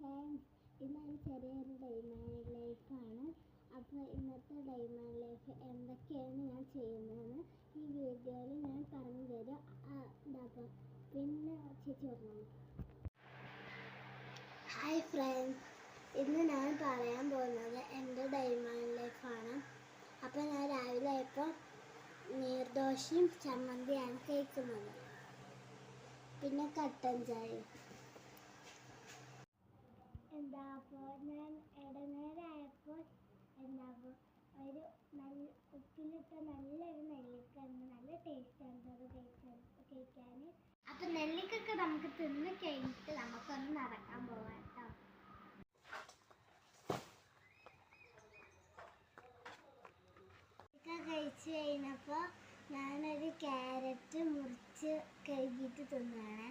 Friends, ഇന്നൊരു ചെറിയൊരു diamond ലൈഫാണ്. അപ്പോൾ ഇന്നത്തെ ഡൈമണ്ട് ലൈഫ് എന്തൊക്കെയാണ് ഞാൻ ചെയ്യുന്നതെന്ന് ഈ വീഡിയോയിൽ ഞാൻ പറഞ്ഞു തരും. ഇതാപ്പം പിന്നെ ചേച്ചി പറഞ്ഞു. ഹായ് ഫ്രണ്ട്സ്, ഇന്ന് ഞാൻ പറയാൻ പോകുന്നത് എൻ്റെ ഡൈമണ്ട് ലൈഫാണ്. അപ്പോൾ ഞാൻ രാവിലെ ആയപ്പോൾ നീർദോശയും ചമ്മന്തിയാണ് കഴിക്കുന്നത്, പിന്നെ കട്ടൻ ചായയും. അപ്പോൾ ഞാൻ ഇടനേരമായപ്പോൾ ഒരു നല്ല ഉപ്പിലിട്ട നല്ലൊരു നെല്ലിക്ക ഉണ്ട്. നല്ല ടേസ്റ്റാണ് അത് കഴിക്കാൻ. അപ്പം നെല്ലിക്കൊക്കെ നമുക്ക് തിന്ന് കഴിഞ്ഞിട്ട് നമുക്കൊന്ന് നടക്കാൻ പോകാം കേട്ടോ. നെല്ലിക്ക കഴിച്ച് കഴിഞ്ഞപ്പോൾ ഞാനൊരു ക്യാരറ്റ് മുറിച്ച് കഴുകിയിട്ട് തിന്നാണ്.